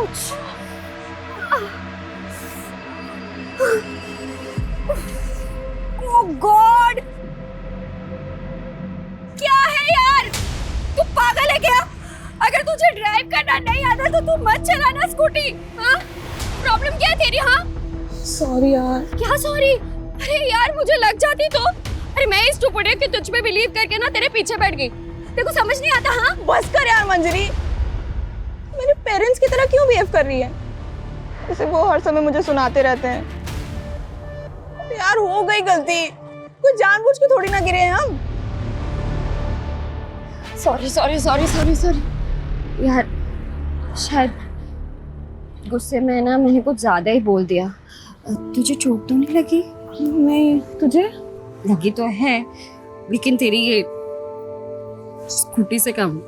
Ouch. ओह God, क्या है यार, तू पागल है क्या? अगर तुझे ड्राइव करना नहीं आता तो तू मत चलाना स्कूटी। हाँ, प्रॉब्लम क्या है तेरी? हाँ सॉरी यार। क्या सॉरी? अरे यार मुझे लग जाती तो। अरे मैं इस स्टूपिड कि तुझ पे बिलीव करके ना तेरे पीछे बैठ गई। तेरे को समझ नहीं आता? हाँ बस कर यार मंजरी, मेरे पेरेंट्स की तरह क्यों बिहेव कर रही है? जैसे वो हर समय मुझे सुनाते रहते हैं। यार हो गई गलती, कोई जानबूझ के थोड़ी ना गिरे हैं हम। Sorry sorry sorry sorry sorry यार, शायद गुस्से में ना मैंने कुछ ज्यादा ही बोल दिया। तुझे चोट तो नहीं लगी? नहीं, तुझे? लगी तो है, लेकिन तेरी ये स्कूटी से कम।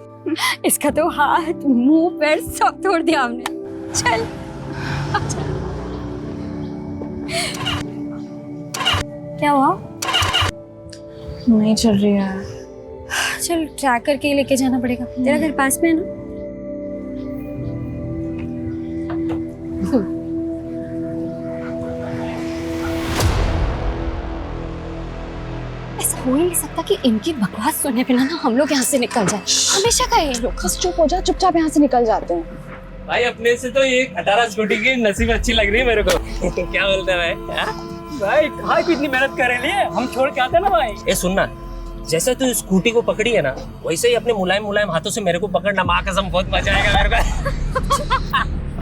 इसका तो हाथ मुंह पैर सब तोड़ दिया हमने। चल क्या हुआ? नहीं चल रही है। चल ट्रैक करके ही लेके जाना पड़ेगा। तेरा घर पास में है ना? ऐसा हो ही नहीं सकता कि इनकी बकवास सुनने पे ना हम लोग यहाँ से निकल जाए। हमेशा का ये लोग। बस चुप हो जा, चुपचाप यहाँ से निकल जाते हैं। भाई अपने से तो ये खटारा स्कूटी की नसीब अच्छी लग रही है मेरे को। क्या बोलते हैं भाई? भाई कहाँ की इतनी मेहनत कर रहे हैं, हम छोड़ के आते ना भाई। ए सुनना, जैसे तू स्कूटी को पकड़ी है ना, वैसे ही अपने मुलायम मुलायम हाथों से मेरे को पकड़ना। माँ कसम बहुत मजा आएगा मेरे को।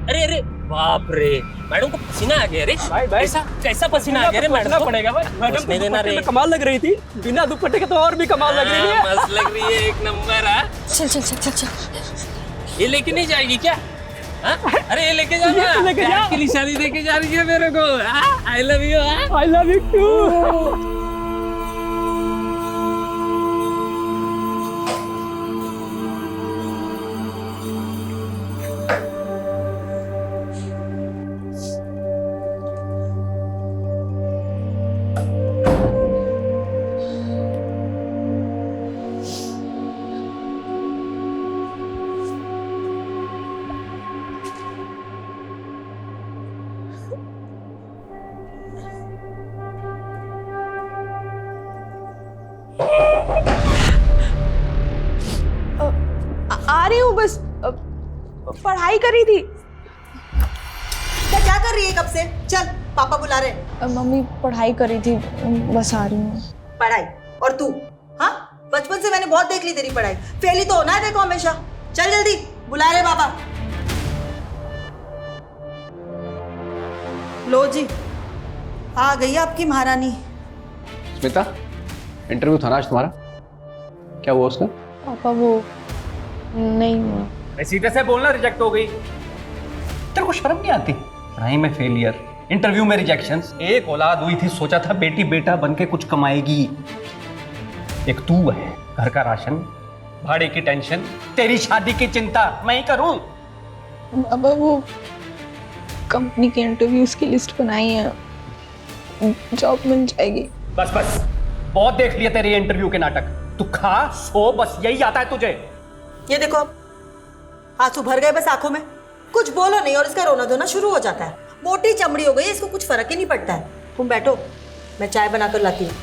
अरे अरे बाप रे, मैडम को पसीना आ गया रे। भाई कैसा कैसा पसीना आ गया रे मैडम को? पड़ेगा भाई। मैडम नहीं देना रे। कमाल लग रही थी, बिना दुपट्टे के तो और भी कमाल लग रही है। मस्त लग रही है, एक नंबर। चल चल चल चल चल। ये लेके नहीं जाएगी क्या? हाँ? अरे ये लेके जाना, ये लेके जा। प्यार की निशानी देके जा रही है मेरे को। I love you. I love you too. आ रही हूँ बस, पढ़ाई करी थी। क्या कर रही है कब से? चल पापा बुला रहे। मम्मी पढ़ाई करी थी, बस आ रही हूँ। पढ़ाई? और तू? हाँ, बचपन से मैंने बहुत देख ली तेरी पढ़ाई। फेल ही तो होना है देखो हमेशा। चल जल्दी, बुला रहे पापा। लो जी, आ गई आपकी महारानी। स्मिता, इंटरव्यू था ना आज तुम्हारा, क्या हुआ उसका? पापा वो नहीं हुआ। सीधे से बोलना, रिजेक्ट हो गई। तेरे को शर्म नहीं आती? पढ़ाई में फेलियर, इंटरव्यू में रिजेक्शन। एक औलाद हुई थी, सोचा था बेटी बेटा बन के कुछ कमाएगी। एक तू है, घर का राशन, भाड़े की टेंशन, तेरी शादी की चिंता मैं ही करूं। पापा वो कंपनी के इंटरव्यूज की लिस्ट बनाई है, जॉब मिल जाएगी। बस बस, बहुत देख लिया तेरे इंटरव्यू के नाटक। तू खा सो, बस यही आता है तुझे। ये देखो, आंसू भर गए बस आंखों में। कुछ बोलो नहीं और इसका रोना धोना शुरू हो जाता है। मोटी चमड़ी हो गई, इसको कुछ फर्क ही नहीं पड़ता है। तुम बैठो, मैं चाय बनाकर लाती हूँ।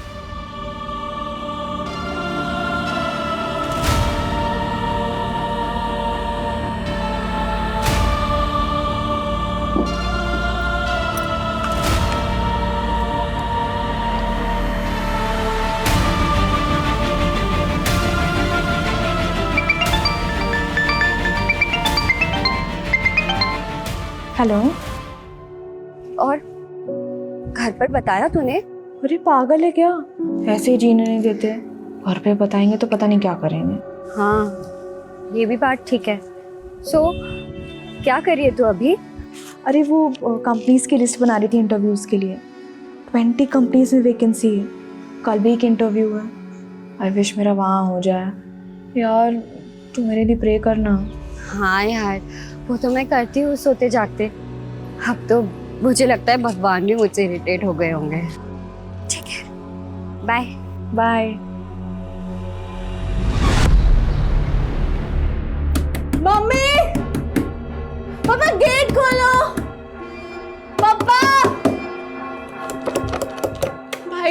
हेलो। और घर पर बताया तूने? अरे पागल है क्या, ऐसे ही जीने नहीं देते। घर पे बताएंगे तो पता नहीं क्या करेंगे। हाँ ये भी बात ठीक है। सो क्या करिए तू अभी? अरे वो कंपनीज की लिस्ट बना रही थी इंटरव्यूज के लिए। 20 कंपनीज में वैकेंसी है, कल भी एक इंटरव्यू है। आई विश मेरा वहाँ हो जाए। यार तू मेरे लिए प्रे करना। हाँ यार, वो तो मैं करती हूँ सोते जागते। अब तो मुझे लगता है भगवान भी मुझसे इरिटेट हो गए होंगे। ठीक है, बाय बाय। मम्मी, पापा गेट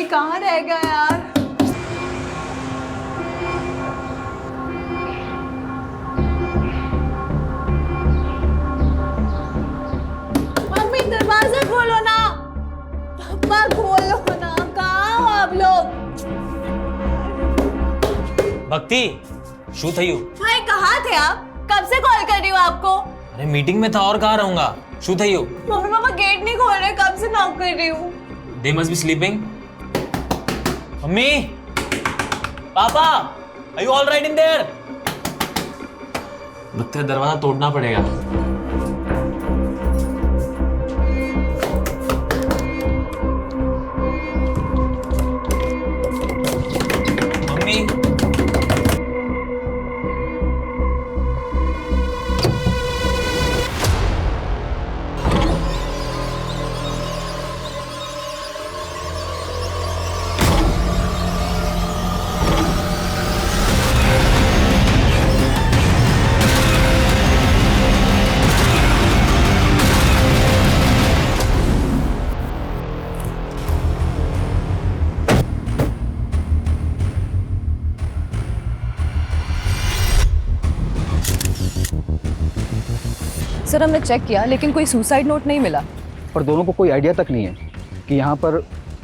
भाई कहाँ रह गया यार? मम्मी दरवाजा खोलो ना, पापा खोलो ना, कहाँ हो आप लोग? भक्ति शू थयू भाई कहाँ थे आप? कब से कॉल कर रही हूँ आपको? अरे मीटिंग में था और कहाँ रहूंगा शू थयू मम्मी पापा गेट नहीं खोल रहे, कब से नॉक कर रही हूँ। They must be sleeping mummy papa are you all right in there लगता है दरवाजा तोड़ना पड़ेगा मम्मी सर हमने चेक किया लेकिन कोई सुसाइड नोट नहीं मिला। पर दोनों को कोई आइडिया तक नहीं है कि यहाँ पर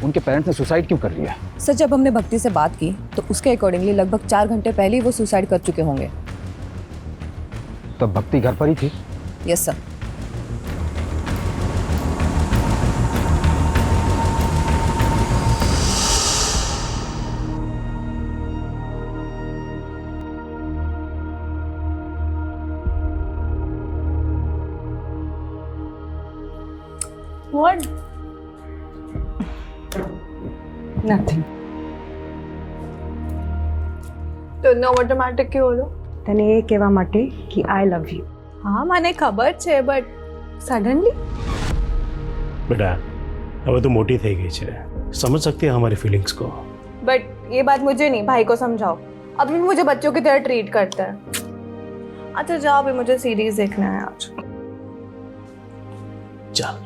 उनके पेरेंट्स ने सुसाइड क्यों कर लिया। सर जब हमने भक्ति से बात की तो उसके अकॉर्डिंगली लगभग 4 घंटे पहले ही वो सुसाइड कर चुके होंगे। तब भक्ति घर पर ही थी। Yes sir. What? Nothing. તો નો ઓટોમેટિક કે ઓલો તને એ કહેવા માટે કે આઈ લવ યુ. હા મને ખબર છે બટ સડનલી बेटा अब तो मोटी થઈ ગઈ છે समझ सकती है हमारी फीलिंग्स को बट ये बात मुझे नहीं, भाई को समझाओ। अभी भी मुझे बच्चों की तरह ट्रीट करता है। अच्छा जाओ, अभी मुझे सीरीज देखना है आज। चल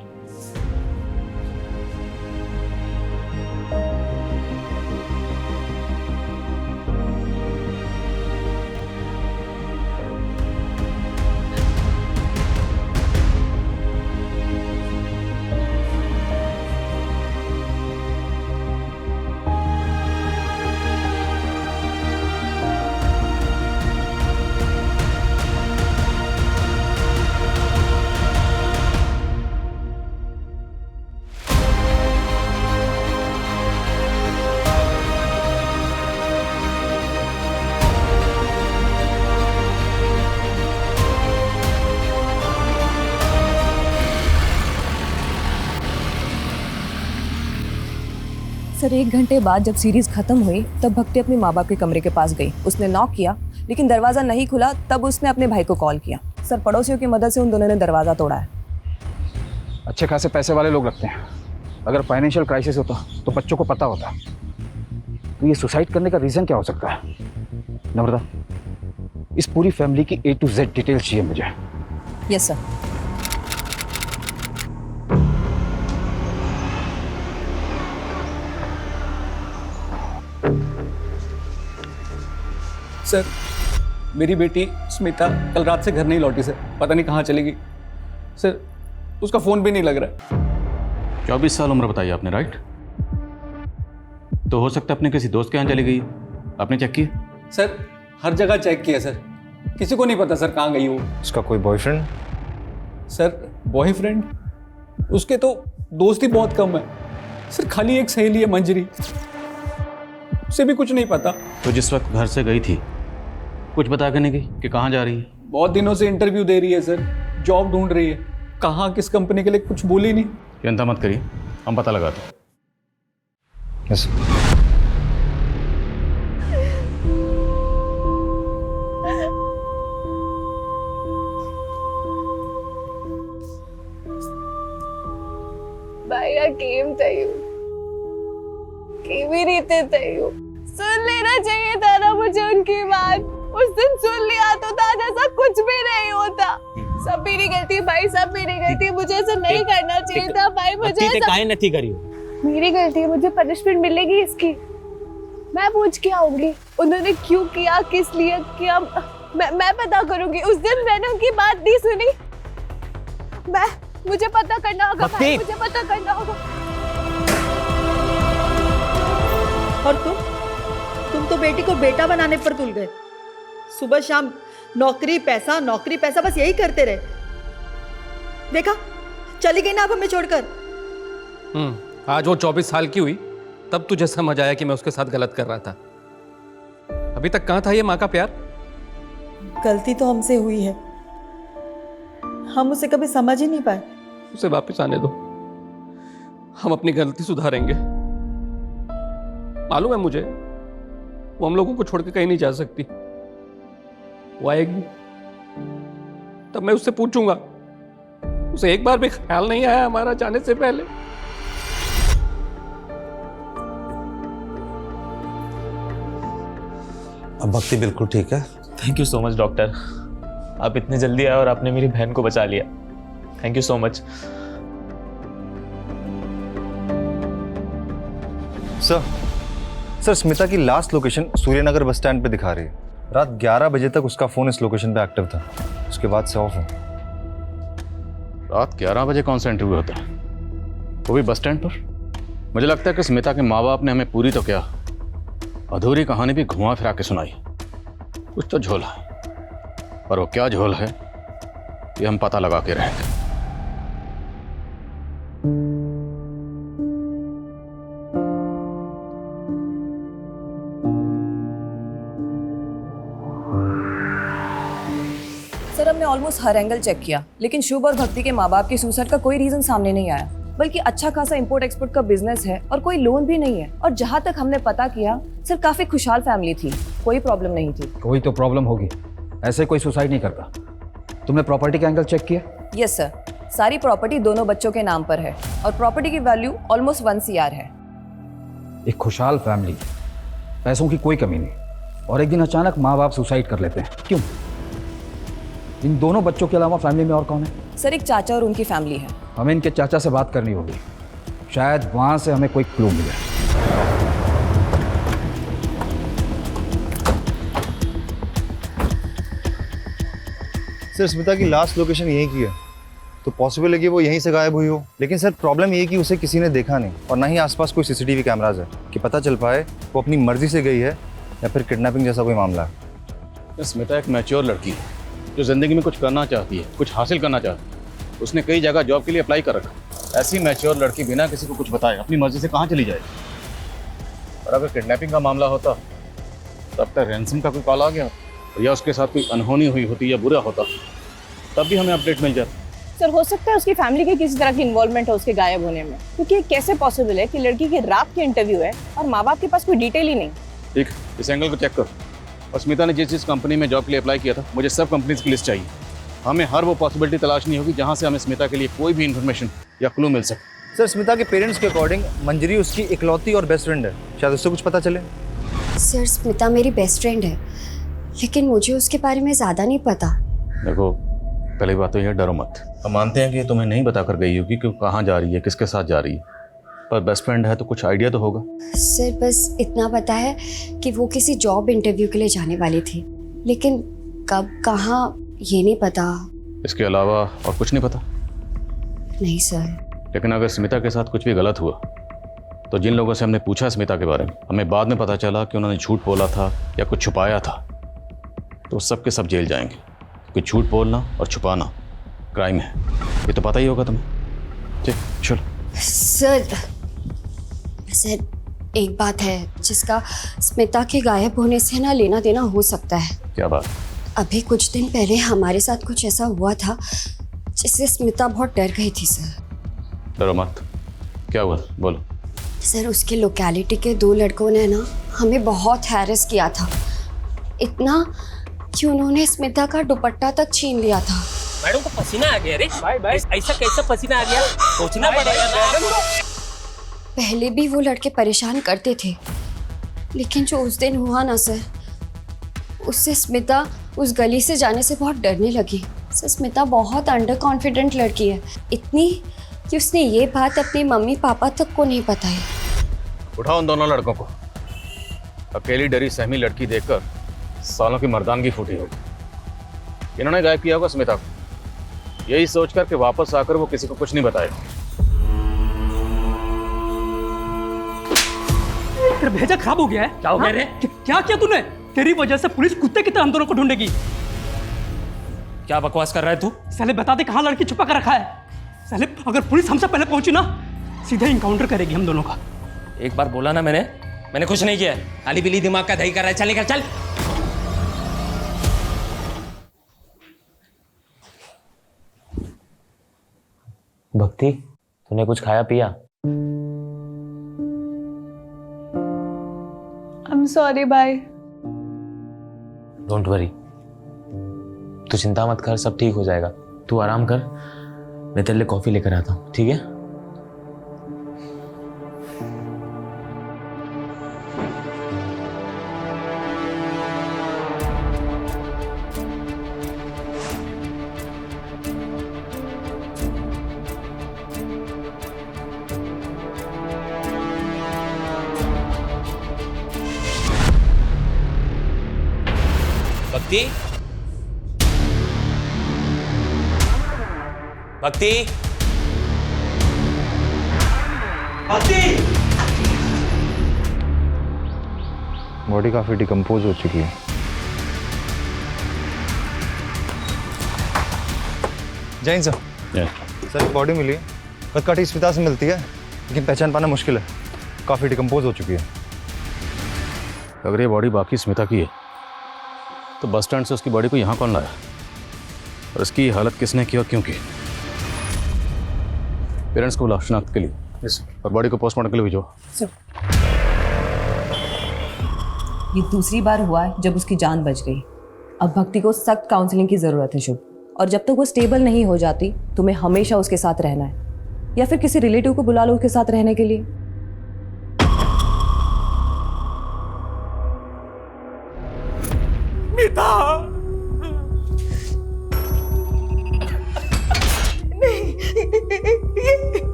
सर 1 घंटे बाद जब सीरीज खत्म हुई तब भक्ति अपने माँ बाप के कमरे के पास गई। उसने नॉक किया लेकिन दरवाज़ा नहीं खुला। तब उसने अपने भाई को कॉल किया। सर पड़ोसियों की मदद से उन दोनों ने दरवाज़ा तोड़ा है। अच्छे खासे पैसे वाले लोग रखते हैं। अगर फाइनेंशियल क्राइसिस होता तो बच्चों को पता होता। तो ये सुसाइड करने का रीज़न क्या हो सकता है? नम्रता, इस पूरी फैमिली की A to Z डिटेल्स चाहिए मुझे। Yes sir. सर मेरी बेटी स्मिता कल रात से घर नहीं लौटी सर, पता नहीं कहाँ चली गई सर, उसका फ़ोन भी नहीं लग रहा है। 24 साल उम्र बताई आपने, राइट? तो हो सकता है अपने किसी दोस्त के यहाँ चली गई। आपने चेक किया? सर हर जगह चेक किया सर, किसी को नहीं पता सर कहाँ गई वो। उसका कोई बॉयफ्रेंड? Sir boyfriend? उसके तो दोस्त ही बहुत कम है सर, खाली एक सहेली है मंजरी, उसे भी कुछ नहीं पता। तो जिस वक्त घर से गई थी कुछ बता के नहीं गई कि कहाँ जा रही है? बहुत दिनों से इंटरव्यू दे रही है सर, जॉब ढूंढ रही है, कहाँ किस कंपनी के लिए कुछ बोली नहीं। चिंता मत करिए, हम पता लगाते हैं। यस। भैया केम थयू केवी रीते थयू, सुन लेना चाहिए था ना मुझे उनकी बात। उस दिन सुन लिया तो था जैसा कुछ भी नहीं होता। सब मेरी गलती भाई, सब मेरी गलती। मुझे ऐसा नहीं करना चाहिए था भाई। मुझे काहे नहीं करी मेरी गलती है, मुझे पनिशमेंट मिलेगी इसकी। मैं पूछ के आऊंगी उन्होंने क्यों किया, किस लिए किया। मैं पता करूंगी। उस दिन मैंने उनकी बात नहीं सुनी। मुझे पता करना होगा भाई, मुझे पता करना होगा। और तुम तो बेटी को बेटा बनाने पर तुल गए। सुबह शाम नौकरी पैसा बस यही करते रहे। देखा, चली गई ना अब हमें छोड़कर। आज वो 24 साल की हुई तब तुझे समझ आया कि मैं उसके साथ गलत कर रहा था। अभी तक कहाँ था ये माँ का प्यार? गलती तो हमसे हुई है, हम उसे कभी समझ ही नहीं पाए। उसे वापस आने दो, हम अपनी गलती सुधारेंगे। मालूम है मुझे, वो हम लोगों को छोड़ के कहीं नहीं जा सकती। वो आएगी तब मैं उससे पूछूंगा। उसे एक बार भी ख्याल नहीं आया हमारा जाने से पहले। अब भक्ति बिल्कुल ठीक है। Thank you so much doctor, आप इतने जल्दी आए और आपने मेरी बहन को बचा लिया। Thank you so much. Sir Smita की last location Suryanagar bus stand पे दिखा रही है। रात 11 बजे तक उसका फोन इस लोकेशन पे एक्टिव था, उसके बाद से ऑफ है। रात 11 बजे कौन सा इंटरव्यू होता है, वो भी बस स्टैंड पर? मुझे लगता है कि स्मिता के माँ बाप ने हमें पूरी तो क्या, अधूरी कहानी भी घुमा फिरा के सुनाई। कुछ तो झोल है, पर वो क्या झोल है ये हम पता लगा के रहेंगे। सर हमने ऑलमोस्ट हर एंगल चेक किया, लेकिन शुभ और भक्ति के माँ बाप के सुसाइड का कोई रीजन सामने नहीं आया। बल्कि अच्छा खासा इंपोर्ट एक्सपोर्ट का बिजनेस है और कोई लोन भी नहीं है। और जहाँ तक हमने पता किया सर, काफी खुशहाल फैमिली थी, कोई प्रॉब्लम नहीं थी। कोई तो प्रॉब्लम होगी, ऐसे कोई सुसाइड नहीं करता। तुमने प्रॉपर्टी का एंगल चेक किया? यस सर, सारी प्रॉपर्टी दोनों बच्चों के नाम पर है और प्रॉपर्टी की वैल्यू ऑलमोस्ट 1 CR है। एक खुशहाल फैमिली, पैसों की कोई कमी नहीं, और एक दिन अचानक माँ बाप सुसाइड कर लेते हैं। क्यों? इन दोनों बच्चों के अलावा फैमिली में और कौन है? सर एक चाचा और उनकी फैमिली है। हमें इनके चाचा से बात करनी होगी, शायद वहां से हमें कोई क्लू मिले। सर स्मिता की लास्ट लोकेशन यहीं की है, तो पॉसिबल है कि वो यहीं से गायब हुई हो। लेकिन सर प्रॉब्लम ये है कि उसे किसी ने देखा नहीं, और ना ही आसपास कोई CCTV कैमराज है कि पता चल पाए वो अपनी मर्जी से गई है या फिर किडनैपिंग जैसा कोई मामला है। स्मिता एक मैच्योर लड़की है जो जिंदगी में कुछ करना चाहती है, कुछ हासिल करना चाहती है। उसने कई जगह जॉब के लिए अप्लाई कर रखा। ऐसी मैच्योर लड़की बिना किसी को कुछ बताए अपनी मर्जी से कहाँ चली जाएगी? और अगर किडनैपिंग का मामला होता तब तक रैंसम का कोई कॉल आ गया, या उसके साथ कोई अनहोनी हुई होती या बुरा होता, तब भी हमें अपडेट मिल जाता। सर हो सकता है उसकी फैमिली की किसी तरह की इन्वॉल्वमेंट है उसके गायब होने में, क्योंकि कैसे पॉसिबल है कि लड़की की रात की इंटरव्यू है और माँ बाप के पास कोई डिटेल ही नहीं। ठीक, इस एंगल को चेक कर। और स्मिता ने जिस कंपनी में जॉब के लिए अप्लाई किया था, मुझे सब कंपनीज की लिस्ट चाहिए। हमें हर वो पॉसिबिलिटी तलाशनी होगी जहाँ से हमें स्मिता के लिए कोई भी इन्फॉर्मेशन या क्लू मिल सके। सर स्मिता के पेरेंट्स के अकॉर्डिंग मंजरी उसकी इकलौती और बेस्ट फ्रेंड है, शायद उससे कुछ पता चले। सर स्मिता मेरी बेस्ट फ्रेंड है, लेकिन मुझे उसके बारे में ज़्यादा नहीं पता। देखो, पहली बात तो यह, डरो मत। हम मानते हैं कि तुम्हें नहीं बता कर गई होगी कि वो कहाँ जा रही है, किसके साथ जा रही है, पर बेस्ट फ्रेंड है तो कुछ आइडिया तो होगा। सर बस इतना पता है कि वो किसी जॉब इंटरव्यू के लिए जाने वाली थी, लेकिन कब कहाँ ये नहीं पता। इसके अलावा और कुछ नहीं पता? नहीं सर। लेकिन अगर स्मिता के साथ कुछ भी गलत हुआ तो जिन लोगों से हमने पूछा स्मिता के बारे में, हमें बाद में पता चला कि उन्होंने झूठ बोला था या कुछ छुपाया था, तो सब के सब जेल जाएंगे। क्योंकि झूठ बोलना और छुपाना क्राइम है, ये तो पता ही होगा तुम्हें। ठीक, चलो। सर एक बात है जिसका स्मिता के गायब होने से ना लेना देना हो सकता है। क्या बात? अभी कुछ दिन पहले हमारे साथ कुछ ऐसा हुआ था जिससे स्मिता बहुत डर गई थी सर। डरो मत, क्या हुआ बोलो। सर उसके लोकेलिटी के 2 लड़कों ने ना हमें बहुत हैरेस किया था, इतना कि उन्होंने स्मिता का दुपट्टा तक छीन लिया था। मैडम को पसीना आ गया रे। ऐसा कैसा पसीना आ गया, सोचना पड़ेगा ना। पहले भी वो लड़के परेशान करते थे, लेकिन जो उस दिन हुआ ना सर, उससे स्मिता उस गली से जाने से बहुत डरने लगी। सर स्मिता बहुत अंडर कॉन्फिडेंट लड़की है, इतनी कि उसने ये बात अपने मम्मी पापा तक को नहीं बताई। उठाओ उन दोनों लड़कों को। अकेली डरी सहमी लड़की देखकर सालों की मर्दानगी फूटी होगी। इन्होंने गायब किया होगा स्मिता को, यही सोचकर कि वापस आकर वो किसी को कुछ नहीं बताएगा। तेरा भेजा खराब हो गया है। क्या हो गया रे? क्या किया तूने? तेरी वजह से पुलिस कुत्ते की तरह हम दोनों को ढूंढेगी। क्या बकवास कर रहा है तू? साले बता दे कहाँ लड़की छुपा कर रखा है। साले अगर पुलिस हमसे पहले पहुंची ना, सीधा इनकाउंटर करेगी हम दोनों का। एक बार बोला ना मैंने कुछ नहीं किया। काली बिल्ली दिमाग का दही कर रहा है। चल निकल चल। भक्ति, तूने कुछ खाया पिया? I'm sorry, bye. Don't worry, तू चिंता मत कर, सब ठीक हो जाएगा। तू आराम कर, मैं तेरे लिए कॉफी लेकर आता हूँ, ठीक है? भक्ति, भक्ति, भक्ति। बॉडी काफ़ी डिकम्पोज हो चुकी है। जैन सर, सर बॉडी मिली है, बस कटी स्मिता से मिलती है, लेकिन पहचान पाना मुश्किल है। काफ़ी डिकम्पोज हो चुकी है। अगर ये बॉडी बाकी स्मिता की है तो बस स्टैंड से उसकी बॉडी को यहाँ कौन लाया और इसकी हालत किसने की और क्यों की? पेरेंट्स को बुलाओ शनाख्त के लिए और बॉडी को पोस्टमार्टम के लिए भेजो। ये दूसरी बार हुआ है जब उसकी जान बच गई। अब भक्ति को सख्त काउंसलिंग की ज़रूरत है शुभ, और जब तक वो स्टेबल नहीं हो जाती तुम्हें हमेशा उसके साथ रहना है, या फिर किसी रिलेटिव को बुला लो उसके साथ रहने के लिए।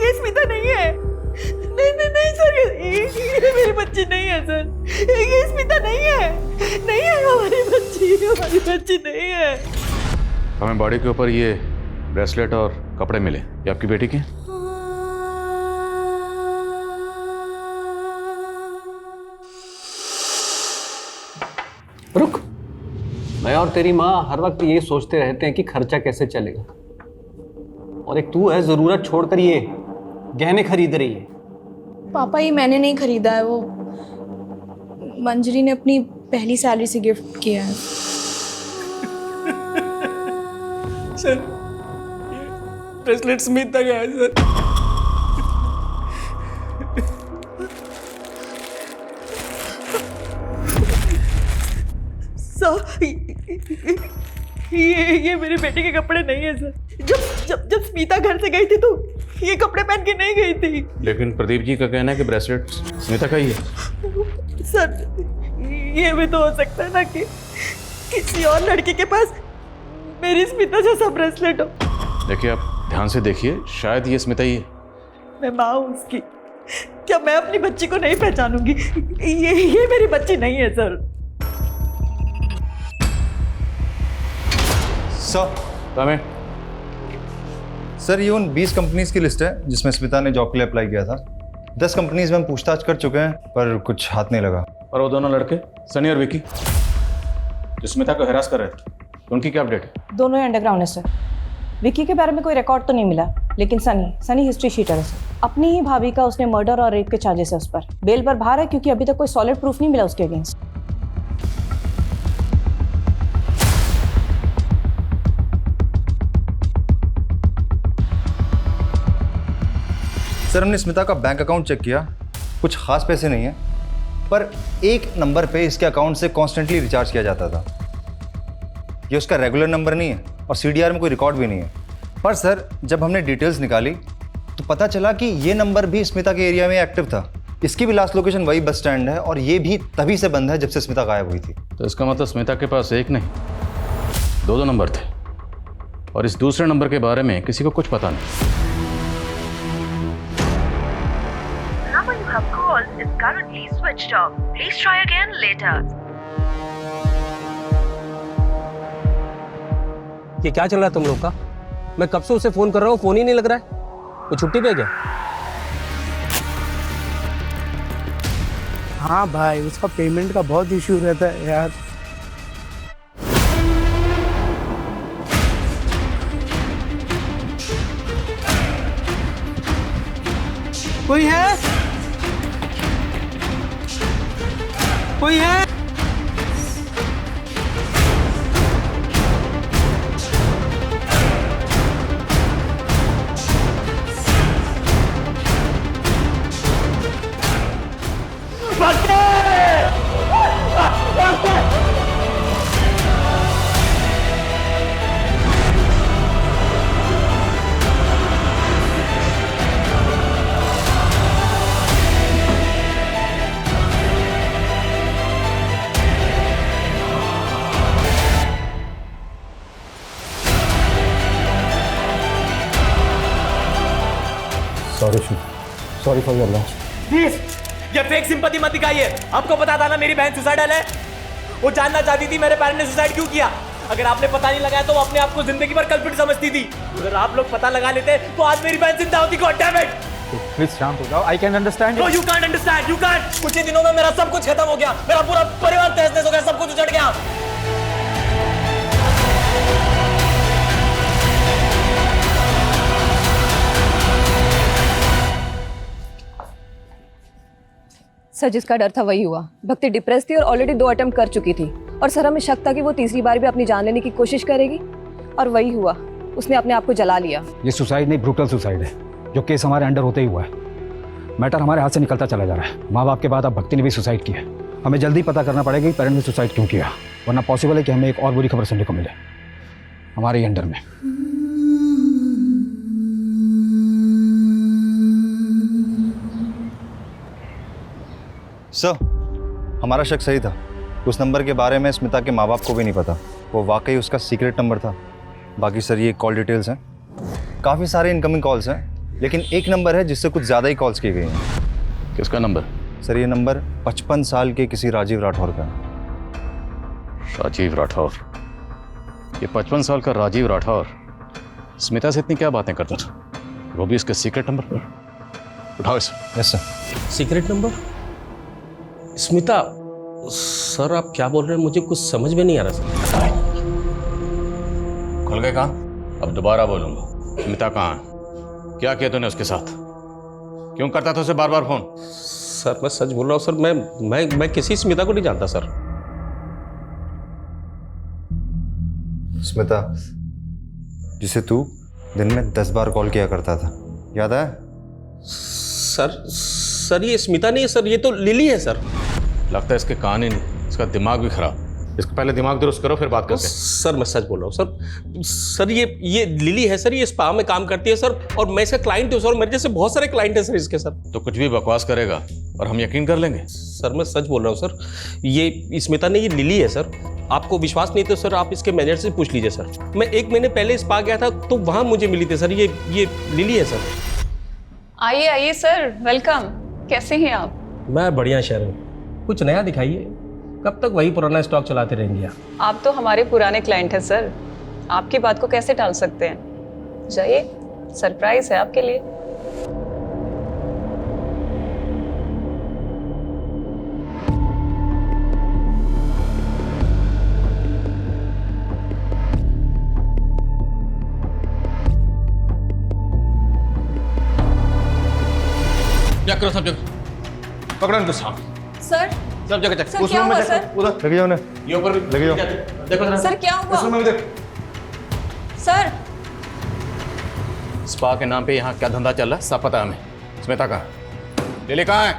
ये स्मिता नहीं है। नहीं सर, ये मेरी बच्ची नहीं है सर। ये स्मिता नहीं है। नहीं है हमारी बच्ची नहीं है। हमें बॉडी के ऊपर ये ब्रेसलेट और कपड़े मिले, ये आपकी बेटी के? रुक, मैं और तेरी माँ हर वक्त ये सोचते रहते हैं कि खर्चा कैसे चलेगा, और एक तू है जरूरत छोड़कर ये गहने खरीद रही है। पापा ये मैंने नहीं खरीदा है, वो मंजरी ने अपनी पहली सैलरी से गिफ्ट किया है। सर, ब्रेसलेट स्मिता का है सर। ये मेरे बेटे के कपड़े नहीं है सर। जब स्मिता घर से गई थी तो ये कपड़े पहन के नहीं गई थी। लेकिन प्रदीप जी का कहना है कि ब्रेसलेट स्मिता का ही है। सर, ये भी तो हो सकता है ना कि किसी और लड़की के पास मेरी स्मिता जैसा ब्रेसलेट हो। देखिए, आप ध्यान से देखिए, शायद ये स्मिता ही है। मैं माँ हूँ उसकी, क्या मैं अपनी बच्ची को नहीं पहचानूंगी? ये मेरी बच्ची नहीं है सर। सर ये उन 20 कंपनीज की लिस्ट है जिसमें स्मिता ने जॉब के लिए अप्लाई किया था। 10 कंपनीज में हम पूछताछ कर चुके हैं पर कुछ हाथ नहीं लगा। और वो दोनों लड़के सनी और विकी जो स्मिता को हरास कर रहे थे, उनकी क्या अपडेट है? दोनों ही अंडरग्राउंड है सर। विकी के बारे में कोई रिकॉर्ड तो नहीं मिला, लेकिन सनी हिस्ट्री शीटर है सर। अपनी ही भाभी का उसने मर्डर और रेप के चार्जेस है उस पर। बेल पर बाहर है क्योंकि अभी तक कोई सॉलिड प्रूफ नहीं मिला उसके अगेंस्ट। सर हमने स्मिता का बैंक अकाउंट चेक किया, कुछ खास पैसे नहीं है, पर एक नंबर पे इसके अकाउंट से कॉन्स्टेंटली रिचार्ज किया जाता था। ये उसका रेगुलर नंबर नहीं है और सीडीआर में कोई रिकॉर्ड भी नहीं है। पर सर जब हमने डिटेल्स निकाली तो पता चला कि ये नंबर भी स्मिता के एरिया में एक्टिव था। इसकी भी लास्ट लोकेशन वही बस स्टैंड है और ये भी तभी से बंद है जब से स्मिता गायब हुई थी। तो इसका मतलब स्मिता के पास एक नहीं, दो नंबर थे, और इस दूसरे नंबर के बारे में किसी को कुछ पता नहीं। is currently switched off. Please try again later. ये क्या चल रहा है तुम लोग का? मैं कब से उसे फोन कर रहा हूँ, फोन ही नहीं लग रहा है। वो छुट्टी पे है क्या? हाँ भाई, उसका पेमेंट का बहुत इश्यू रहता है यार। कोई है? कोई है? Sorry for your loss. Please ये फेक सिंपैथी मत दिखाइए। आपको पता था ना मेरी बहन सुसाइडल है। वो जानना चाहती थी मेरे पेरेंट्स ने सुसाइड क्यों किया। अगर आपने पता नहीं लगाया तो वो अपने आप को जिंदगी भर कल्प्रिट समझती थी। अगर आप लोग पता लगा लेते तो आज मेरी बहन जिंदा होती। God damn it. प्लीज शांत हो जाओ। I can understand. No you can't understand. You can't. कुछ ही दिनों में मेरा सब कुछ खत्म हो गया। मेरा पूरा परिवार तहस-नहस हो गया। सब कुछ उजड़ गया। सर, जिसका डर था वही हुआ। भक्ति डिप्रेस थी और ऑलरेडी 2 अटेम्प्ट कर चुकी थी, और सर हमें शक था कि वो तीसरी बार भी अपनी जान लेने की कोशिश करेगी, और वही हुआ। उसने अपने आप को जला लिया। ये सुसाइड नहीं, ब्रूटल सुसाइड है, जो केस हमारे अंडर होते ही हुआ है। मैटर हमारे हाथ से निकलता चला जा रहा है। माँ बाप के बाद अब भक्ति ने भी सुसाइड किया। हमें जल्दी पता करना पड़ेगा कि पेरेंट ने सुसाइड क्यों किया, वरना पॉसिबल है कि हमें एक और बुरी खबर सुनने को मिले हमारे ही अंडर में। सर, हमारा शक सही था। उस नंबर के बारे में स्मिता के माँ बाप को भी नहीं पता। वो वाकई उसका सीक्रेट नंबर था। बाकी सर ये कॉल डिटेल्स हैं। काफ़ी सारे इनकमिंग कॉल्स हैं, लेकिन एक नंबर है जिससे कुछ ज़्यादा ही कॉल्स की गई हैं। किसका नंबर? सर ये नंबर 55 साल के किसी राजीव राठौर का है। राजीव राठौर? ये 55 साल का राजीव राठौर स्मिता से इतनी क्या बातें करता था, वो भी इसके सीक्रेट नंबर पर? उठाओ इसे। Yes sir. Secret number? Smita? Sir आप क्या बोल रहे हैं, मुझे कुछ समझ में नहीं आ रहा सर। खुल गए कान? अब दोबारा बोलूंगा। स्मिता कहाँ है? क्या किया तूने उसके साथ? क्यों करता था उसे बार बार फोन? सर मैं सच बोल रहा हूँ सर। मैं किसी स्मिता को नहीं जानता सर। स्मिता, जिसे तू दिन में 10 बार कॉल किया करता था, याद है? सर ये स्मिता नहीं है सर, ये तो लिली है सर। लगता है इसके कान ही नहीं, इसका दिमाग भी खराब। इसको पहले दिमाग दुरुस्त करो, फिर बात करते हैं। सर मैं सच बोल रहा हूँ सर ये लिली है सर। ये स्पा में काम करती है सर, और मैं इसका क्लाइंट हूँ सर। मेरे जैसे बहुत सारे क्लाइंट हैं सर इसके सर। तो कुछ भी बकवास करेगा और हम यकीन कर लेंगे? सर मैं सच बोल रहा हूँ सर। ये स्मिता नहीं, ये लिली है सर। आपको विश्वास नहीं तो सर आप इसके मैनेजर से पूछ लीजिए सर। मैं 1 महीने पहले स्पा गया था तो वहाँ मुझे मिली थी सर। ये लिली है सर। आइए आइए सर, वेलकम। कैसे हैं आप? मैं बढ़िया शहर। कुछ नया दिखाइए। कब तक वही पुराना स्टॉक चलाते रहेंगे? आप तो हमारे पुराने क्लाइंट हैं सर, आपकी बात को कैसे टाल सकते हैं। जाइए, सरप्राइज है आपके लिए। क्या करो सब जगह? पकड़ो इनको साहब। सर सब जगह चेक। सर क्या हुआ सर? उधर लगे जाओ ना। ये ऊपर भी लगे जाओ। देखो जरा। सर क्या हुआ? उस रूम में भी देख। सर स्पा के नाम पे यहाँ क्या धंधा चल रहा है सब पता है हमें। स्मिता कहाँ? लिली कहाँ है?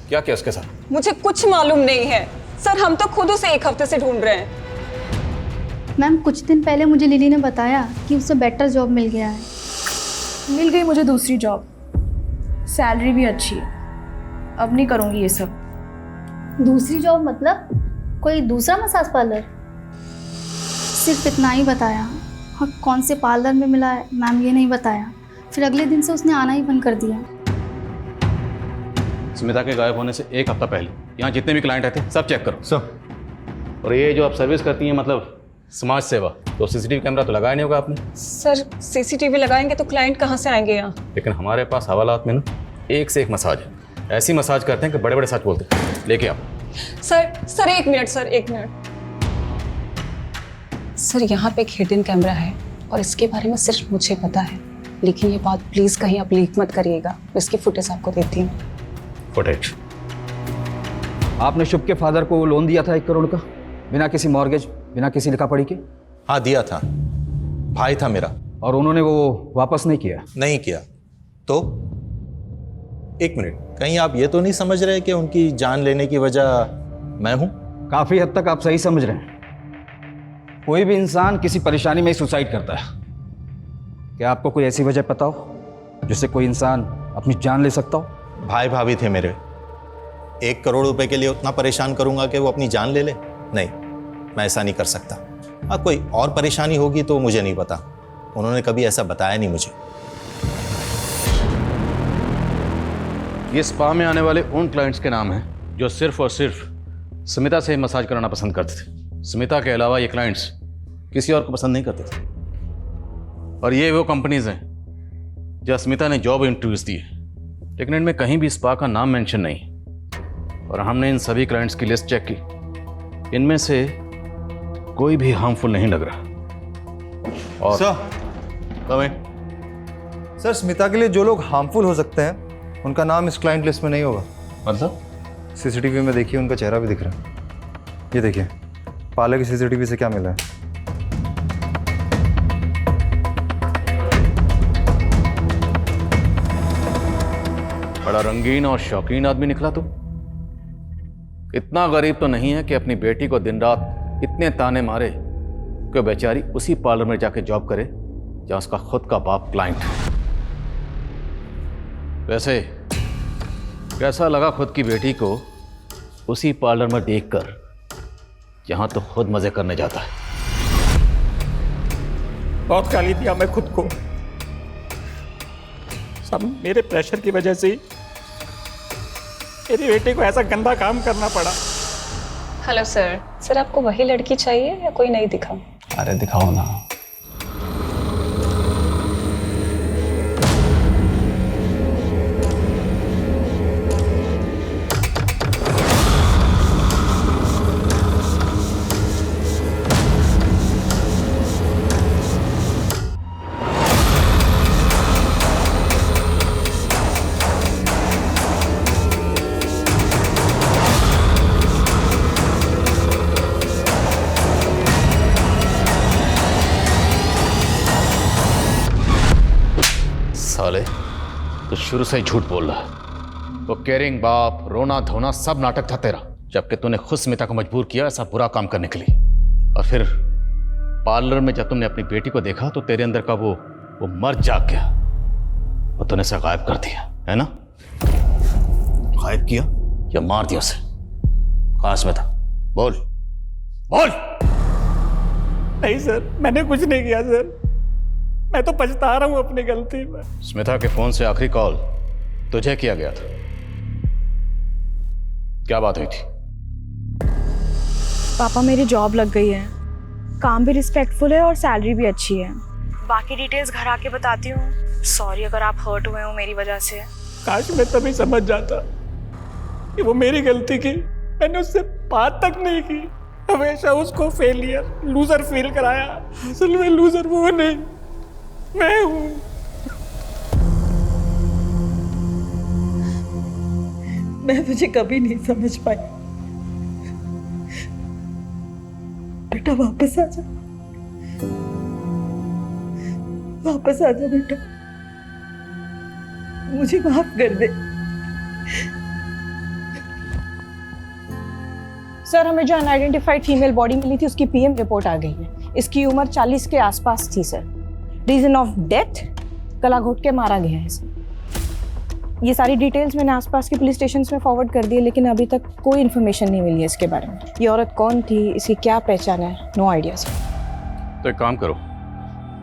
क्या किया उसके साथ? मुझे कुछ मालूम नहीं है सर, हम तो खुद उसे 1 हफ्ते से ढूंढ रहे हैं। मैम कुछ दिन पहले मुझे लिली ने बताया कि उसे बेटर जॉब मिल गया है। मिल गई मुझे दूसरी जॉब, सैलरी भी अच्छी है। अब नहीं करूँगी ये सब। दूसरी जॉब मतलब कोई दूसरा मसाज पार्लर? सिर्फ इतना ही बताया, और कौन से पार्लर में मिला है मैम ये नहीं बताया। फिर अगले दिन से उसने आना ही बंद कर दिया। स्मिता के गायब होने से 1 हफ्ता पहले यहाँ जितने भी क्लाइंट आए थे सब चेक करो। सर। और ये जो आप सर्विस करती हैं मतलब समाज सेवा, तो सीसीटीवी कैमरा तो लगाया नहीं होगा आपने? सर सीसीटीवी लगाएंगे तो क्लाइंट कहाँ से आएंगे यहाँ? लेकिन हमारे पास हवालात में ना एक से एक मसाज है, ऐसी मसाज करते हैं कि बड़े बड़े सच बोलते हैं। लेके आप। Sir 1 minute sir, 1 minute. Sir यहाँ पे एक हिडन कैमरा है और इसके बारे में सिर्फ मुझे पता है, लेकिन ये बात प्लीज़ कहीं आप लीक मत करिएगा। मैं इसकी फुटेज आपको देती हूँ। फुटेज? आपने शुभ के फादर को लोन दिया था 1 करोड़ का, बिना किसी मॉर्गेज, बिना किसी लिखा पढ़ी के? हाँ दिया था, भाई था मेरा। और उन्होंने वो वापस नहीं किया? नहीं किया। तो 1 मिनट, कहीं आप ये तो नहीं समझ रहे कि उनकी जान लेने की वजह मैं हूं? काफी हद तक आप सही समझ रहे हैं। कोई भी इंसान किसी परेशानी में ही सुसाइड करता है। क्या आपको कोई ऐसी वजह पता हो जिससे कोई इंसान अपनी जान ले सकता हो? भाई भाभी थे मेरे, 1 करोड़ रुपए के लिए उतना परेशान करूंगा कि वो अपनी जान ले ले? नहीं, मैं ऐसा नहीं कर सकता। हाँ, कोई और परेशानी होगी तो मुझे नहीं पता, उन्होंने कभी ऐसा बताया नहीं मुझे। ये स्पा में आने वाले उन क्लाइंट्स के नाम हैं जो सिर्फ और सिर्फ स्मिता से मसाज कराना पसंद करते थे। स्मिता के अलावा ये क्लाइंट्स किसी और को पसंद नहीं करते थे। और ये वो कंपनीज हैं जहाँ स्मिता ने जॉब इंटरव्यूज दिए, लेकिन इनमें कहीं भी स्पा का नाम मेंशन नहीं। और हमने इन सभी क्लाइंट्स की लिस्ट चेक की, इनमें से कोई भी हार्मफुल नहीं लग रहा। और सर स्मिता के लिए जो लोग हार्मफुल हो सकते हैं उनका नाम इस क्लाइंट लिस्ट में नहीं होगा। मतलब? सीसीटीवी में देखिए, उनका चेहरा भी दिख रहा है। ये देखिए, पार्लर की सीसीटीवी से क्या मिला है। बड़ा रंगीन और शौकीन आदमी निकला तू। इतना गरीब तो नहीं है कि अपनी बेटी को दिन रात इतने ताने मारे कि बेचारी उसी पार्लर में जाके जॉब करे जहां उसका खुद का बाप क्लाइंट है। वैसे कैसा लगा खुद की बेटी को उसी पार्लर में देखकर जहां तो खुद मजे करने जाता है? बहुत गाली दिया मैं खुद को, सब मेरे प्रेशर की वजह से ही मेरी बेटी को ऐसा गंदा काम करना पड़ा। Hello sir. सर आपको वही लड़की चाहिए या कोई नहीं दिखा? अरे दिखाओ ना। साले, तो शुरू से ही झूठ बोल रहा है। वो केयरिंग बाप, रोना धोना सब नाटक था तेरा, जबकि तूने खुद स्मिता को मजबूर किया ऐसा बुरा काम करने के लिए। और फिर पार्लर में जब तुमने अपनी बेटी को देखा तो तेरे अंदर का वो मर्द जाग गया और तूने उसे गायब कर दिया, है ना? गायब किया या मार दिया उसे? कहाँ स्मिता? बोल बोल। नहीं सर, मैंने कुछ नहीं किया सर, मैं तो पछता रहा हूँ अपनी गलती में। स्मिता के फोन से आखिरी कॉल तुझे किया गया था, क्या बात हुई थी? पापा मेरी जॉब लग गई है, काम भी रिस्पेक्टफुल है और सैलरी भी अच्छी है। बाकी डिटेल्स घर आके बताती हूँ। सॉरी अगर आप हर्ट हुए हो मेरी वजह से। काश मैं तभी समझ जाता कि वो मेरी गलती की, मैंने उससे बात तक नहीं की, हमेशा उसको फेलियर, लूजर फील कराया। असल में लूजर वो नहीं, मैं हूं। मैं तुझे कभी नहीं समझ पाई। बेटा वापस आ जा, वापस आ जा बेटा, मुझे माफ कर दे। सर हमें जो अनआइडेंटिफाइड फीमेल बॉडी मिली थी उसकी पीएम रिपोर्ट आ गई है। इसकी उम्र 40 के आसपास थी सर। रीजन ऑफ डेथ, गला घोट के मारा गया है सर। ये सारी डिटेल्स मैंने आसपास के पुलिस स्टेशन में फॉरवर्ड कर दी है, लेकिन अभी तक कोई इन्फॉर्मेशन नहीं मिली है इसके बारे में। ये औरत कौन थी, इसकी क्या पहचान है, नो आइडिया सर। तो एक काम करो,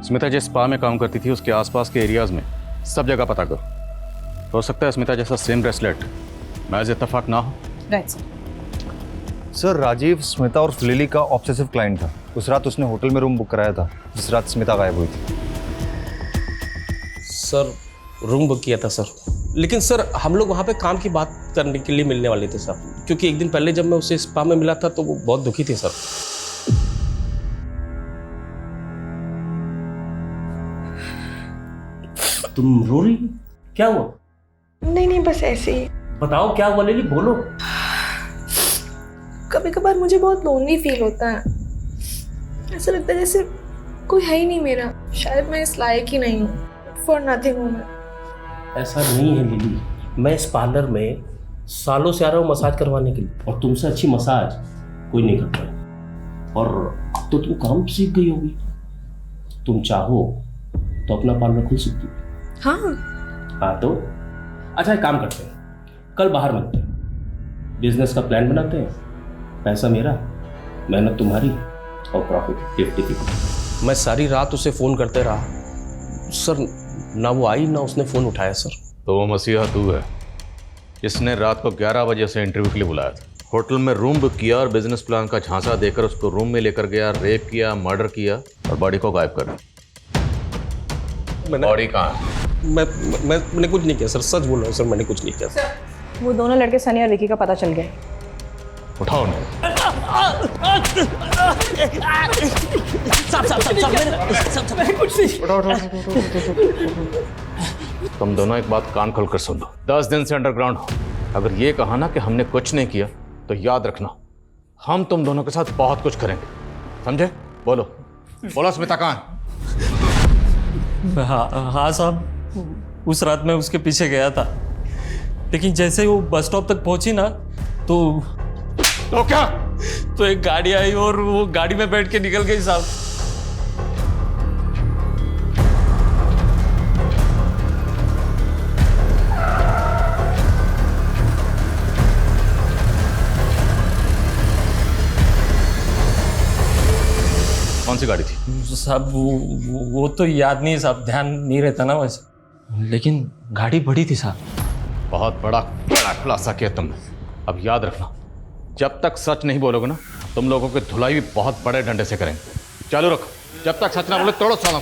स्मिता जिस स्पा में काम करती थी उसके आसपास के एरियाज में सब जगह पता करो। हो सकता है स्मिता जैसा सेम ब्रेसलेट महज इत्तेफाक ना हो। Right sir. Sir Rajiv Smita और लिली का ऑब्सेसिव क्लाइंट था। उस रात उसने होटल में रूम बुक कराया था जिस रात स्मिता गायब हुई थी। सर रूम बुक किया था सर, लेकिन सर हम लोग वहाँ पे काम की बात करने के लिए मिलने वाले थे सर, क्योंकि एक दिन पहले जब मैं उसे स्पा में मिला था तो वो बहुत दुखी थे सर। तुम रो रही हो? क्या हुआ? नहीं बस ऐसे ही। बताओ क्या हुआ लिली, बोलो। कभी कभार मुझे बहुत लोनली फील होता है। ऐसा लगता है जैसे कोई है ही नहीं मेरा। शायद मैं इस लायक ही नहीं हूँ। फॉर नथिंग हूँ मैं। ऐसा नहीं है लिली, मैं इस पार्लर में सालों से आ रहा हूँ मसाज करवाने के लिए, और तुमसे अच्छी मसाज कोई नहीं कर पाया। और अब तो तुम काम सीख गई होगी, तुम चाहो तो अपना पार्लर खुल सकती हो। हाँ तो अच्छा एक काम करते हैं, कल बाहर मिलते हैं, बिजनेस का प्लान बनाते हैं। पैसा मेरा, मेहनत तुम्हारी, और प्रॉफिट 50-50। मैं सारी रात उसे फ़ोन करते रहा सर, ना वो आई ना उसने फ़ोन उठाया सर। तो वो मसीहा तू है जिसने रात को 11 बजे से इंटरव्यू के लिए बुलाया था, होटल में रूम बुक किया और बिजनेस प्लान का झांसा देकर उसको रूम में लेकर गया, रेप किया, मर्डर किया और बॉडी को गायब कर दिया। बॉडी कहाँ है? मैंने कुछ नहीं किया सर, सच बोल रहा हूँ सर, मैंने कुछ नहीं किया सर। वो दोनों लड़के सनी और विकी का पता चल गया। उठाओ उन्हें। तुम दोनों एक बात कान खोलकर सुन लो, 10 दिन से अंडरग्राउंड हो। अगर ये कहा ना कि हमने कुछ नहीं किया तो याद रखना हम तुम दोनों के साथ बहुत कुछ करेंगे, समझे? बोलो बोलो स्मिता कहाँ है? हाँ साहब, उस रात मैं उसके पीछे गया था, लेकिन जैसे ही वो बस स्टॉप तक पहुंची ना तो क्या? तो एक गाड़ी आई और वो गाड़ी में बैठ के निकल गई साहब। कौन सी गाड़ी थी साहब? वो तो याद नहीं साहब, ध्यान नहीं रहता ना वैसे, लेकिन गाड़ी बड़ी थी साहब। बहुत बड़ा खुलासा किया तुमने। अब याद रखना, जब तक सच नहीं बोलोगे ना तुम लोगों की धुलाई भी बहुत बड़े डंडे से करेंगे। चालू रखो, जब तक सच ना बोले तोड़ो सालों।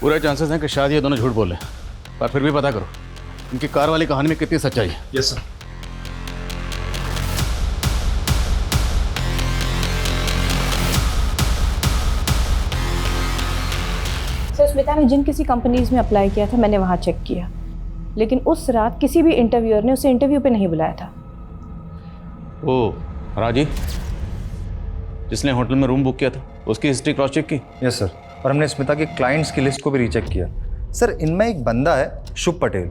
पूरे चांसेस हैं कि शायद ये दोनों झूठ बोले, पर फिर भी पता करो इनकी कार वाली कहानी में कितनी सच्चाई है। Yes sir. सर स्मिता ने जिन किसी कंपनीज में अप्लाई किया था मैंने वहाँ चेक किया, लेकिन उस रात किसी भी इंटरव्यूअर ने उसे इंटरव्यू पे नहीं बुलाया था। ओ राजीव जिसने होटल में रूम बुक किया था उसकी हिस्ट्री क्रॉस चेक की? यस सर, और हमने स्मिता के क्लाइंट्स की लिस्ट को भी रीचेक किया। सर इनमें एक बंदा है शुभ पटेल,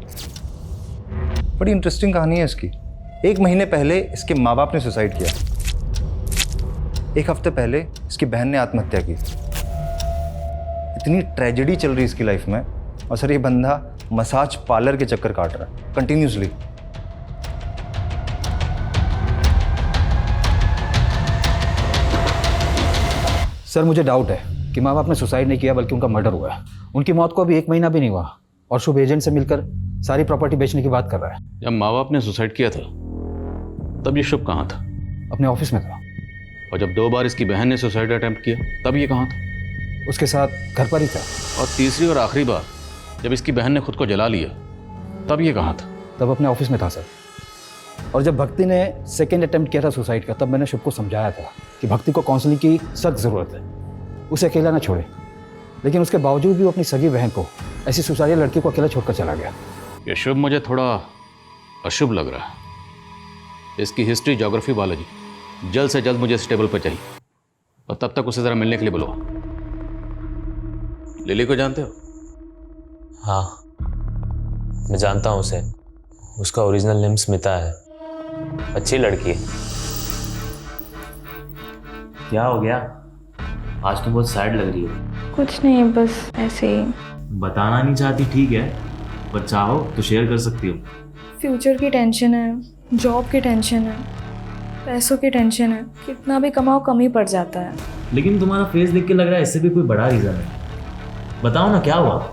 बड़ी इंटरेस्टिंग कहानी है इसकी। 1 महीने पहले इसके माँ बाप ने सुसाइड किया, 1 हफ्ते पहले इसकी बहन ने आत्महत्या की। इतनी ट्रेजेडी चल रही इसकी लाइफ में, और सर ये बंदा मसाज पार्लर के चक्कर काट रहा है कंटिन्यूसली। सर मुझे डाउट है कि माँ बाप ने सुसाइड नहीं किया बल्कि उनका मर्डर हुआ है। उनकी मौत को अभी 1 महीना भी नहीं हुआ और शुभ एजेंट से मिलकर सारी प्रॉपर्टी बेचने की बात कर रहा है। जब माँ बाप ने सुसाइड किया था तब ये शुभ कहाँ था? अपने ऑफिस में था। और जब 2 बार इसकी बहन ने सुसाइड अटेम्प्ट किया तब ये कहाँ था? उसके साथ घर पर ही था। और तीसरी और आखिरी बार जब इसकी बहन ने खुद को जला लिया तब ये कहाँ था? तब अपने ऑफिस में था सर। और जब भक्ति ने सेकेंड अटेम्प्ट किया था सुसाइड का, तब मैंने शुभ को समझाया था कि भक्ति को काउंसलिंग की सख्त ज़रूरत है, उसे अकेला ना छोड़े। लेकिन उसके बावजूद भी वो अपनी सगी बहन को, ऐसी सुसाइड लड़की को अकेला छोड़कर चला गया। ये शुभ मुझे थोड़ा अशुभ लग रहा है। इसकी हिस्ट्री, ज्योग्राफी, बायोलॉजी जल्द से जल्द मुझे इस टेबल पर चाहिए, और तब तक उसे ज़रा मिलने के लिए बुलाओ। लिली को जानते हो? हाँ मैं जानता हूँ उसे, उसका ओरिजिनल नेम स्मिता है, अच्छी लड़की है। क्या हो गया, आज तो बहुत सैड लग रही है। कुछ नहीं, बस ऐसे ही। बताना नहीं चाहती ठीक है, पर चाहो तो शेयर कर सकती हो। फ्यूचर की टेंशन है, जॉब की टेंशन है, पैसों की टेंशन है। कितना भी कमाओ कम ही पड़ जाता है। लेकिन तुम्हारा फेस देख के लग रहा है इससे भी कोई बड़ा रीज़न है। बताओ ना क्या हुआ?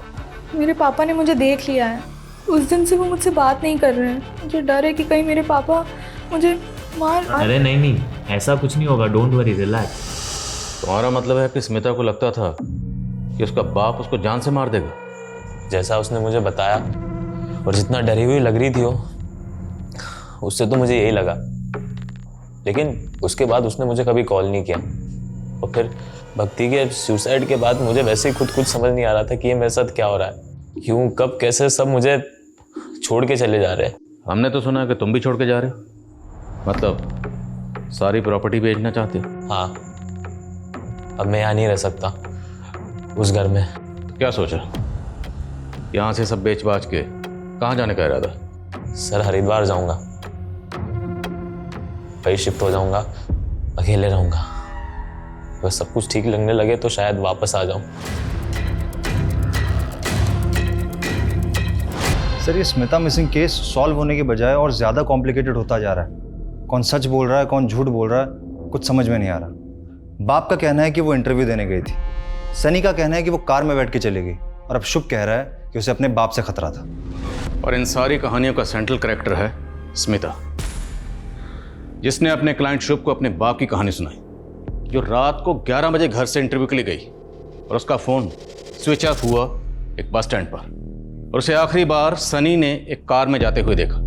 मेरे पापा ने मुझे देख लिया है उस दिन से वो मुझसे बात नहीं कर रहे हैं। मुझे डर है कि कहीं मेरे पापा मुझे मार। अरे नहीं, ऐसा कुछ नहीं होगा, डोंट वरी, रिलैक्स। तुम्हारा मतलब है कि स्मिता को लगता था कि उसका बाप उसको जान से मार देगा? जैसा उसने मुझे बताया और जितना डरी हुई लग रही थी वो, उससे तो मुझे यही लगा। लेकिन उसके बाद उसने मुझे कभी कॉल नहीं किया। और फिर भक्ति के सुसाइड के बाद मुझे वैसे ही खुद कुछ समझ नहीं आ रहा था कि ये मेरे साथ क्या हो रहा है, क्यों, कब, कैसे सब मुझे छोड़ के चले जा रहे हैं। हमने तो सुना कि तुम भी छोड़ के जा रहे हो, मतलब सारी प्रॉपर्टी बेचना चाहते हो? हाँ, अब मैं यहाँ नहीं रह सकता उस घर में। तो क्या सोचा, यहाँ से सब बेच बाच के कहाँ जाने का इरादा? सर हरिद्वार जाऊंगा, वही शिफ्ट हो जाऊंगा, अकेले रहूंगा। बस सब कुछ ठीक लगने लगे तो शायद वापस आ जाऊं। सर ये स्मिता मिसिंग केस सॉल्व होने के बजाय और ज़्यादा कॉम्प्लिकेटेड होता जा रहा है। कौन सच बोल रहा है, कौन झूठ बोल रहा है, कुछ समझ में नहीं आ रहा। बाप का कहना है कि वो इंटरव्यू देने गई थी, सनी का कहना है कि वो कार में बैठ के चली गई, और अब शुभ कह रहा है कि उसे अपने बाप से खतरा था। और इन सारी कहानियों का सेंट्रल कैरेक्टर है स्मिता, जिसने अपने क्लाइंट शुभ को अपने बाप की कहानी सुनाई, जो रात को 11 बजे घर से इंटरव्यू के लिए गई और उसका फ़ोन स्विच ऑफ हुआ एक बस स्टैंड पर, और उसे आखिरी बार सनी ने एक कार में जाते हुए देखा।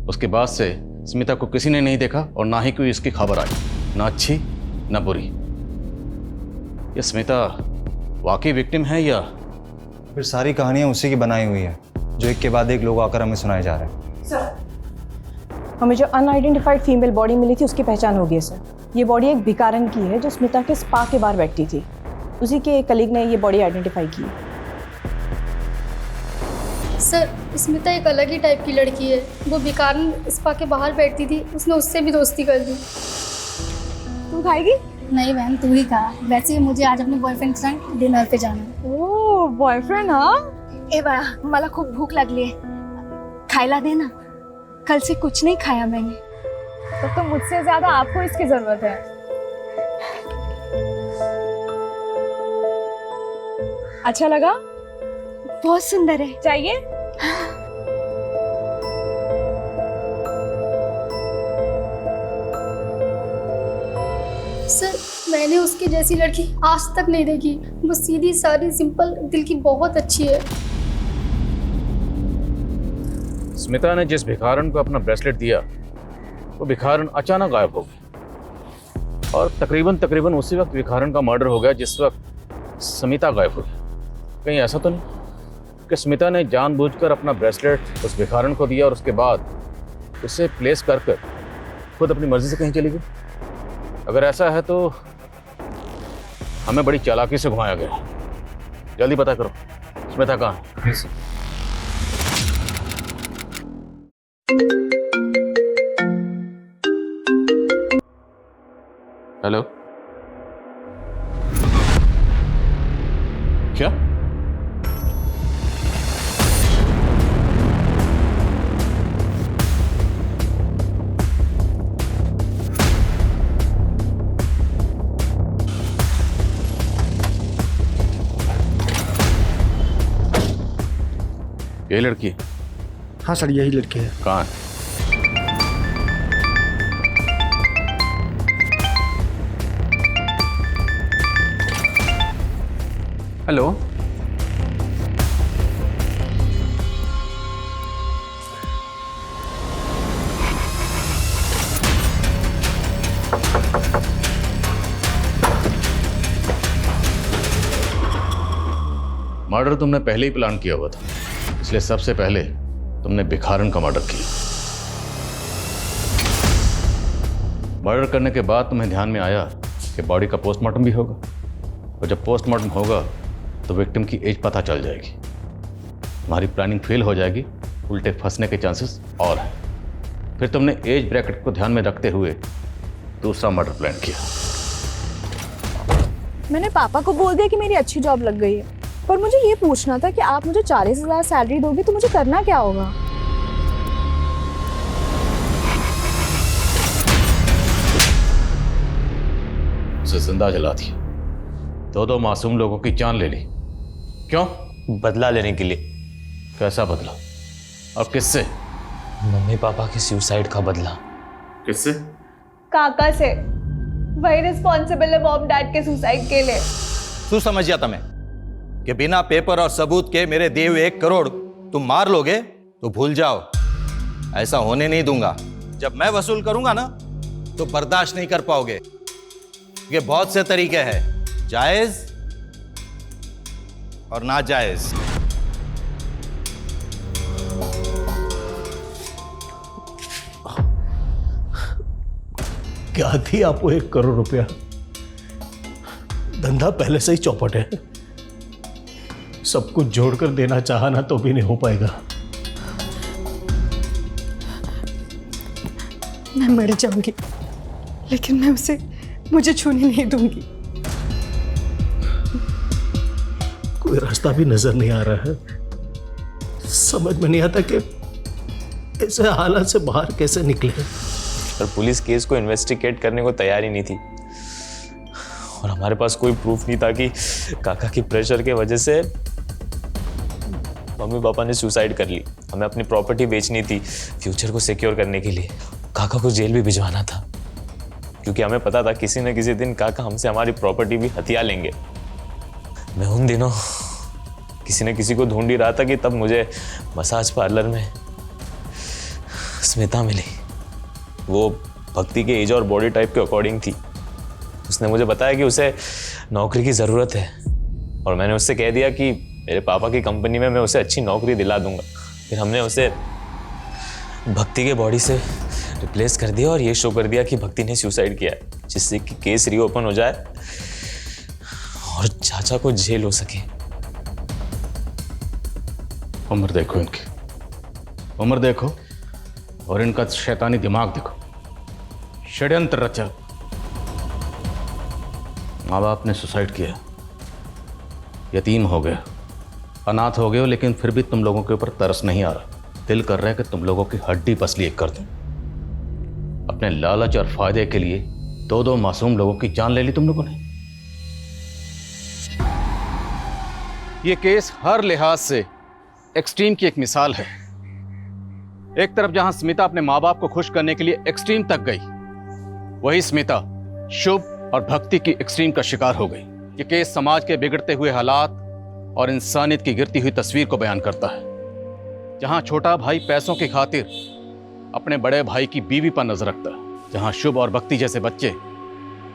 उसके बाद से स्मिता को किसी ने नहीं देखा और ना ही कोई इसकी खबर आई, ना अच्छी ना बुरी। ये स्मिता वाकई विक्टिम है या फिर सारी कहानियाँ उसी की बनाई हुई है, जो एक के बाद एक लोग आकर हमें सुनाए जा रहे हैं? सर, हमें जो अनआइडेंटिफाइड फीमेल बॉडी मिली थी उसकी पहचान हो गई सर। ये बॉडी एक भिखारन की है जो स्मिता के स्पा के बाहर बैठी थी। उसी के एक कलीग ने ये बॉडी आइडेंटिफाई की। सर स्मिता एक अलग ही टाइप की लड़की है। वो भिखारन स्पा के बाहर बैठती थी, उसने उससे भी दोस्ती कर दी। तुम खाएगी? नहीं मैम, तू ही खा। वैसे ही मुझे आज अपने बॉयफ्रेंड के संग डिनर पे जाना है। ओह बॉयफ्रेंड? हाँ ए बाळा, मला खूप भूक लागली आहे, खायला दे ना। कल से कुछ नहीं खाया मैंने। तो मुझसे ज्यादा आपको इसकी जरूरत है। अच्छा लगा? बहुत सुंदर है। चाहिए? सर मैंने उसकी जैसी लड़की आज तक नहीं देखी। वो सीधी सादी सिंपल दिल की बहुत अच्छी है। स्मिता ने जिस भिखारन को अपना ब्रेसलेट दिया, वो भिखारन अचानक गायब हो गया, और तकरीबन उसी वक्त भिखारन का मर्डर हो गया जिस वक्त स्मिता गायब हो गई। कहीं ऐसा तो नहीं कि स्मिता ने जानबूझकर अपना ब्रेसलेट उस भिखारन को दिया और उसके बाद उसे प्लेस कर खुद अपनी मर्जी से कहीं चली गई? अगर ऐसा है तो हमें बड़ी चालाकी से घुमाया गया। जल्दी पता करो स्मिता कहाँ है। हेलो, क्या? ये लड़की? हाँ सर यही लड़की है। कहाँ है? हेलो, मर्डर तुमने पहले ही प्लान किया हुआ था, इसलिए सबसे पहले तुमने भिखारन का मर्डर किया। मर्डर करने के बाद तुम्हें ध्यान में आया कि बॉडी का पोस्टमार्टम भी होगा, और जब पोस्टमार्टम होगा तो विक्टिम की एज पता चल जाएगी। तुम्हारी प्लानिंग फेल हो जाएगी, उल्टे फंसने के चांसेस और हैं। फिर तुमने एज ब्रैकेट को ध्यान में रखते हुए दूसरा मर्डर प्लान किया। मैंने पापा को बोल दिया कि मेरी अच्छी जॉब लग गई है, पर मुझे ये पूछना था कि आप मुझे 40,000 सैलरी दोगे तो मुझे करना क्या होगा? उसे जिंदा जला दिया, दो मासूम लोगों की जान ले ली। क्यों? बदला लेने के लिए। कैसा बदला? और किससे? मम्मी पापा के सुसाइड का बदला। किससे? काका से। वही रिस्पॉन्सिबल है मॉम डैड के सुसाइड के लिए। तू समझ गया तुम्हें कि बिना पेपर और सबूत के मेरे दिए हुए 1 करोड़ तुम मार लोगे तो भूल जाओ, ऐसा होने नहीं दूंगा। जब मैं वसूल करूंगा ना तो बर्दाश्त नहीं कर पाओगे। ये बहुत से तरीके हैं, जायज और नाजायज। क्या थी आपको 1 करोड़ रुपया? धंधा पहले से ही चौपट है, सब कुछ जोड़कर देना चाहा ना तो भी नहीं हो पाएगा। मैं मर जाऊंगी लेकिन मैं उसे मुझे छूने नहीं दूंगी। कोई रास्ता भी नजर नहीं आ रहा है, समझ में नहीं आता कि ऐसे हालात से बाहर कैसे निकले। पर पुलिस केस को इन्वेस्टिगेट करने को तैयार ही नहीं थी और हमारे पास कोई प्रूफ नहीं था कि काका की प्रेशर के वजह से मम्मी पापा ने सुसाइड कर ली। हमें अपनी प्रॉपर्टी बेचनी थी फ्यूचर को सिक्योर करने के लिए। काका को जेल भी भिजवाना था क्योंकि हमें पता था किसी न किसी दिन काका हमसे हमारी प्रॉपर्टी भी हथिया लेंगे। मैं उन दिनों किसी न किसी को ढूंढ ही रहा था कि तब मुझे मसाज पार्लर में स्मिता मिली। वो भक्ति के एज और बॉडी टाइप के अकॉर्डिंग थी। उसने मुझे बताया कि उसे नौकरी की ज़रूरत है और मैंने उससे कह दिया कि मेरे पापा की कंपनी में मैं उसे अच्छी नौकरी दिला दूंगा। फिर हमने उसे भक्ति के बॉडी से रिप्लेस कर दिया और ये शो कर दिया कि भक्ति ने सुसाइड किया है, जिससे कि केस रीओपन हो जाए और चाचा को जेल हो सके। उम्र देखो इनकी, उम्र देखो और इनका शैतानी दिमाग देखो। षड्यंत्र रचा। माँ बाप ने सुसाइड किया, यतीम हो गए, अनाथ हो गए हो, लेकिन फिर भी तुम लोगों के ऊपर तरस नहीं आ रहा। दिल कर रहा है कि तुम लोगों की हड्डी पसली एक कर दूं। अपने लालच और फायदे के लिए 2-2 मासूम लोगों की जान ले ली तुम लोगों ने। ये केस हर लिहाज से एक्सट्रीम की एक मिसाल है। एक तरफ जहां स्मिता अपने माँ बाप को खुश करने के लिए एक्सट्रीम तक गई, वही स्मिता शुभ और भक्ति की एक्सट्रीम का शिकार हो गई। ये केस समाज के बिगड़ते हुए हालात और इंसानियत की गिरती हुई तस्वीर को बयान करता है। जहां छोटा भाई पैसों की खातिर अपने बड़े भाई की बीवी पर नजर रखता है, जहां शुभ और भक्ति जैसे बच्चे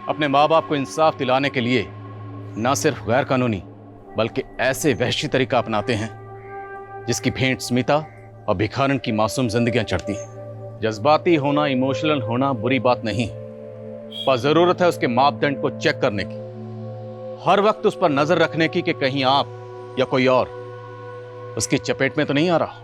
अपने माँ बाप को इंसाफ दिलाने के लिए न सिर्फ गैर कानूनी बल्कि ऐसे वहशी तरीका अपनाते हैं जिसकी भेंट स्मिता और भिखारन की मासूम जिंदगियां चढ़ती हैं। जज्बाती होना, इमोशनल होना बुरी बात नहीं, पर जरूरत है उसके मापदंड को चेक करने की, हर वक्त उस पर नजर रखने की कि कहीं आप या कोई और उसकी चपेट में तो नहीं आ रहा।